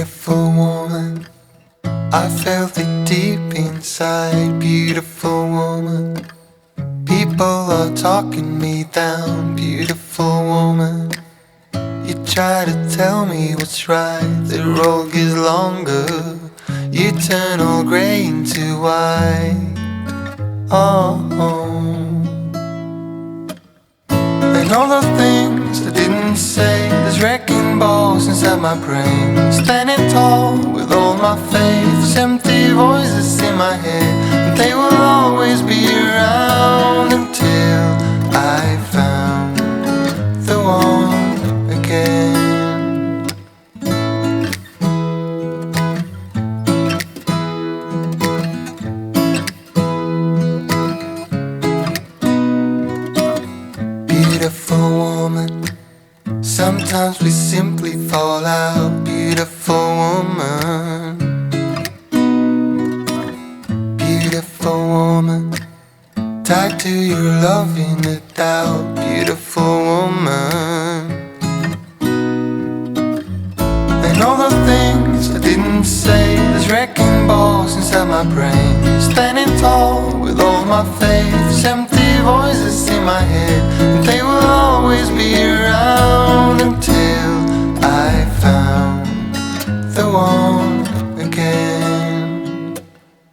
Beautiful woman, I felt it deep inside. Beautiful woman, people are talking me down. Beautiful woman, you try to tell me what's right. The road gets longer, you turn all grey into white. Oh, and all the things I didn't say, there's wrecking balls inside my brain. Standing tall with all my faith, there's empty voices in my head, and they will always be around until I found the one again. Beautiful woman, sometimes we simply fall out. Beautiful woman, beautiful woman, tied to your love in the doubt. Beautiful woman, and all the things I didn't say, there's wrecking balls inside my brain. Standing tall with all my faith, there's empty voices in my head, and they will always be around until I found the one again.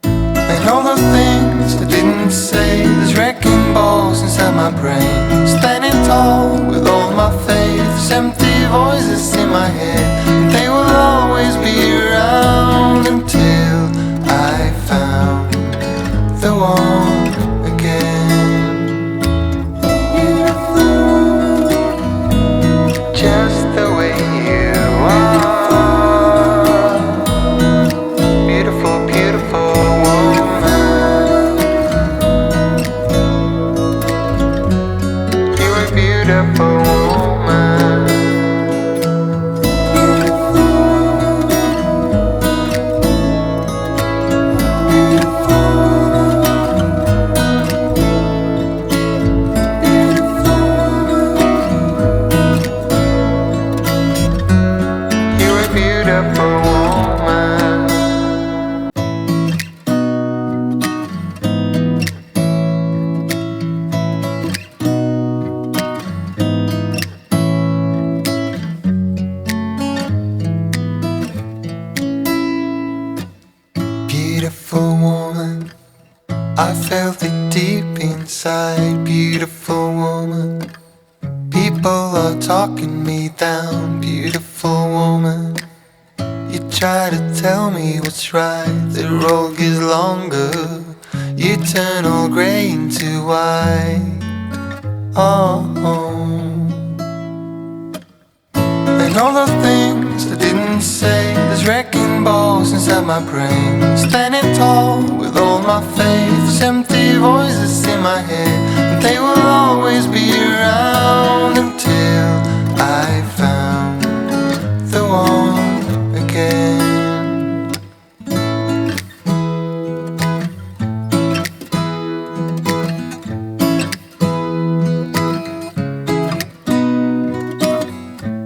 And all the things I didn't say, there's wrecking balls inside my brain. Standing tall with all my faith, there's empty voices in my head, and they will always be around until I found the one again. Just the way you are, beautiful, beautiful woman. You're a beautiful woman. You're a beautiful woman. Beautiful woman, I felt it deep inside. Beautiful woman, people are talking me down. Beautiful woman, you try to tell me what's right. The road gets longer, you turn all grey into white. Oh, and all the things I didn't say, there's wrecking balls inside my brain. Standing tall with all my faith, there's empty voices in my head, and they will always be around until I found the one again.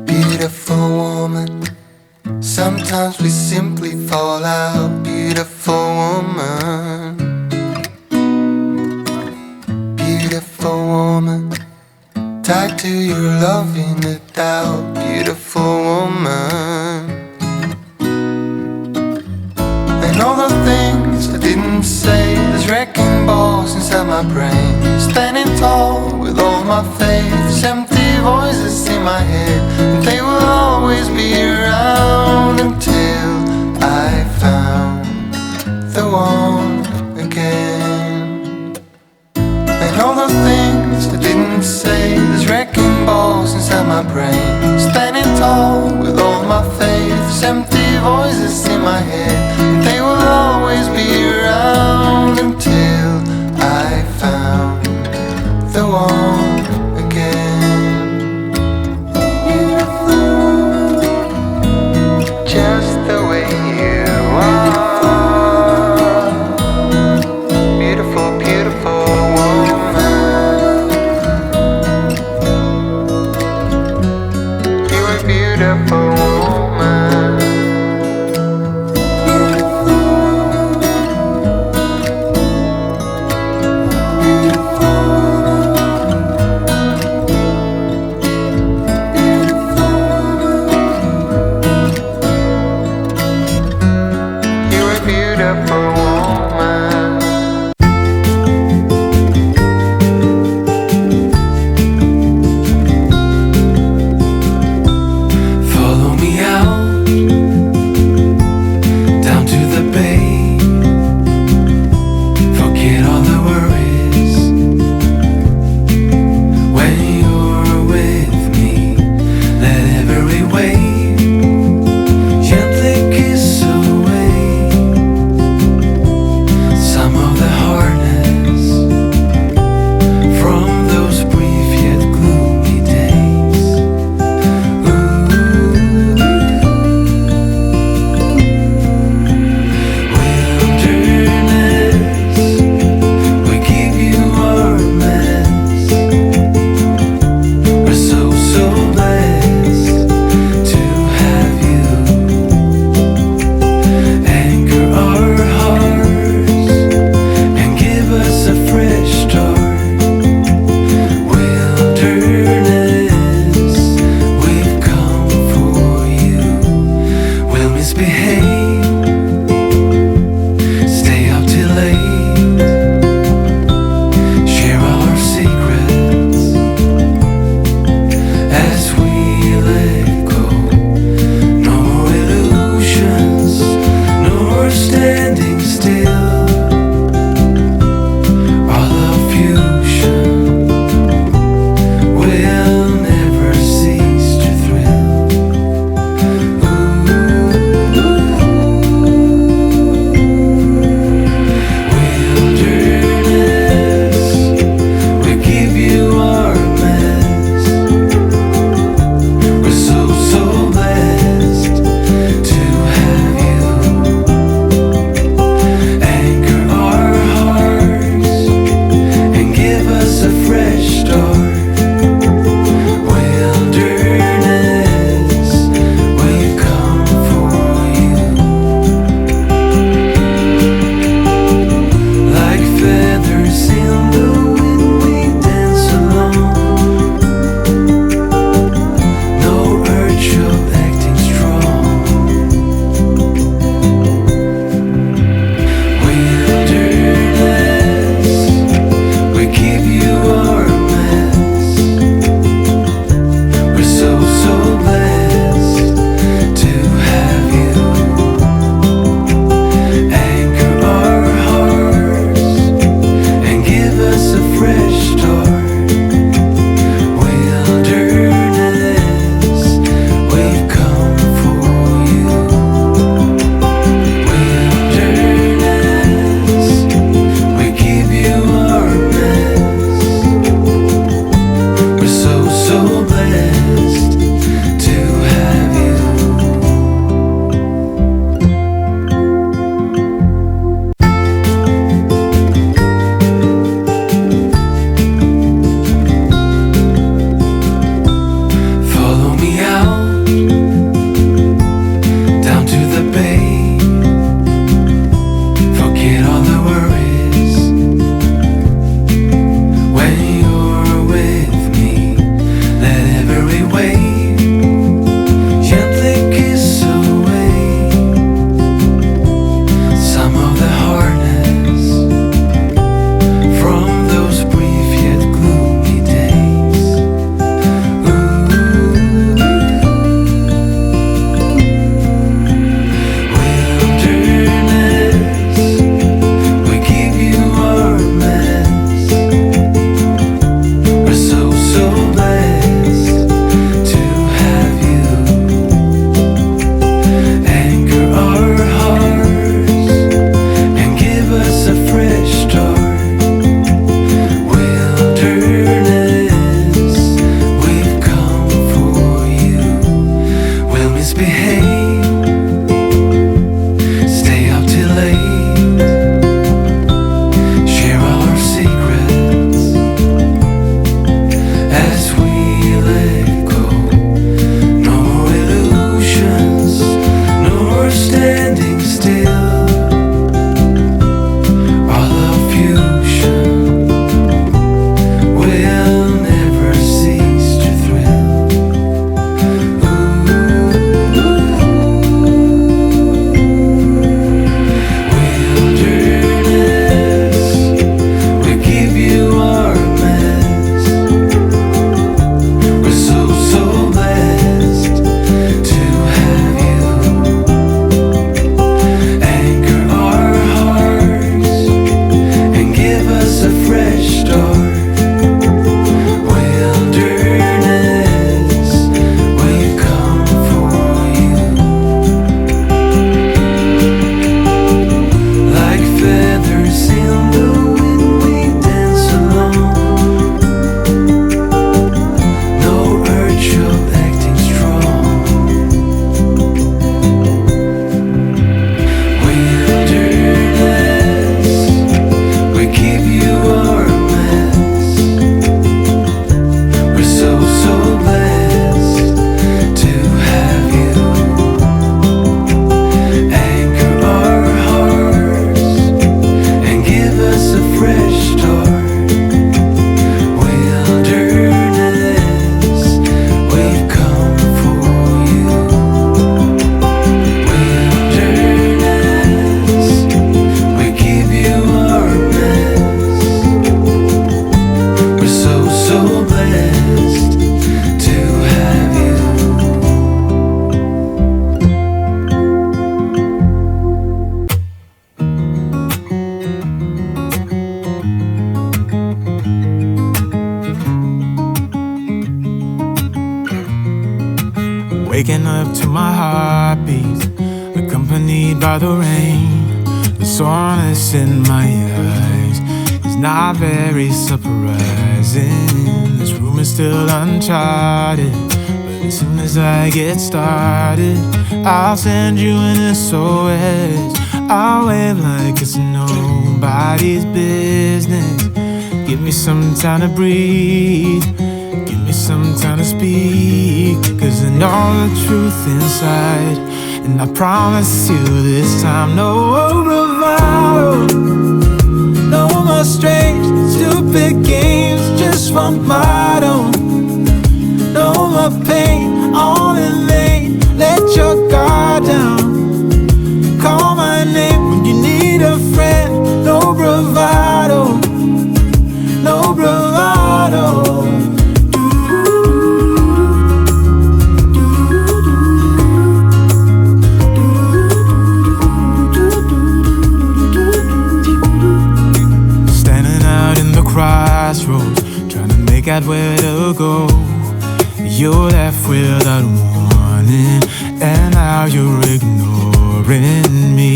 Beautiful woman, sometimes we simply fall out. Beautiful woman, beautiful woman, tied to your love in the doubt. Beautiful woman, and all the things I didn't say, there's wrecking balls inside my brain. Standing tall with all my faith, there's empty voices in my head, and they will always be around until I found the one again. And all the things I didn't say, there's wrecking balls inside my brain. Standing tall with all my faith, there's empty voices in my head, and they will always be around until I found the one again. Just the way you are, beautiful, beautiful woman. You're a beautiful woman. misbehave, stay up till late, share all our secrets as we let go. No more illusions, no more standing still. Our love fusion will never cease to thrill. Ooh. waking up to my heartbeats, accompanied by the rain. The soreness in my eyes is not very surprising. This room is still uncharted, but as soon as I get started, I'll send you an SOS. I'll wave like it's nobody's business. Give me some time to breathe, give me some time to speak, 'cause I know the truth inside, and I promise you this time, no bravado, no more strange, stupid games, just one motto. No more pain, all in vain, let your guard down. Call my name when you need a friend, no bravado, no bravado. Standing out in the crossroads, trying to make out where to go. You're left without warning, and now you're ignoring me.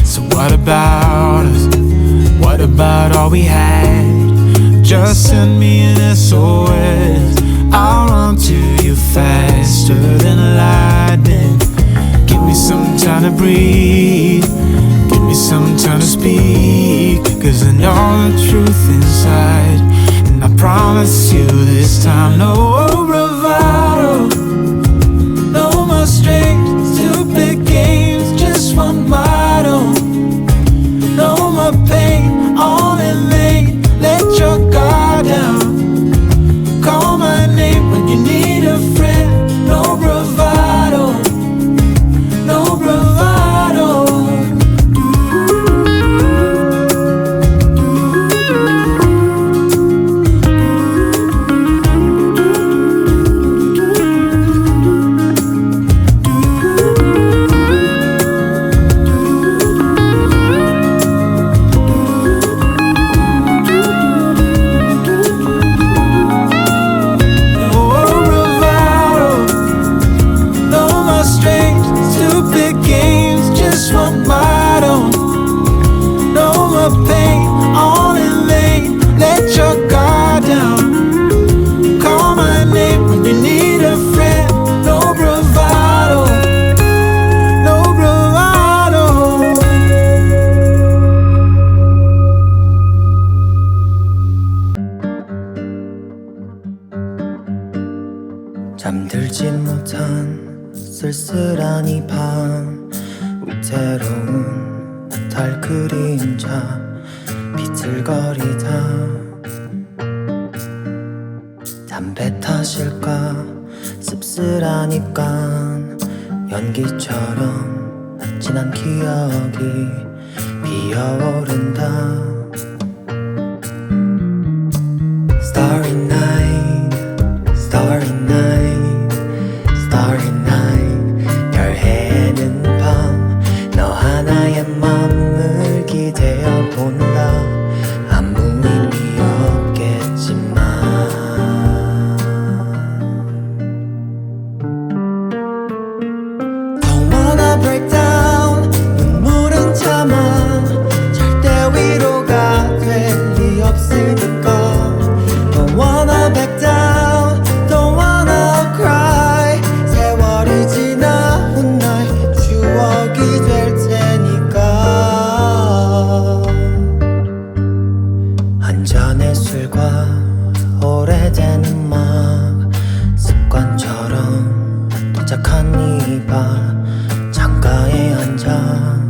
So what about us? What about all we had? Just send me an SOS. I'll run to you faster than lightning. Give me some time to breathe, give me some time to speak, 'cause I know the truth inside, and I promise you this time, no bravado, no more strange, stupid games, just one motto. No more pain, all in vain, let your guard down. Call my name when you need a friend, no bravado, no bravado. 잠들지 못한 쓸쓸한 이 밤, 위태로운 달 그림자 비틀거리다. 담배 탓일까 씁쓸한 입간, 연기처럼 진한 기억이 피어오른다. Starry night, starry night, starry night. 별 해는 밤, 너 하나의 맘을 기대어 본다. 아무 의미 없겠지만 Don't wanna break down, 눈물은 참아. 절대 위로가 될 리 없으니까. Don't wanna back down, don't wanna cry. 세월이 지나 훗날 추억이 될 테니까. 한잔의 술과 오래된 음악, 습관처럼 도착한 이 바 창가에 앉아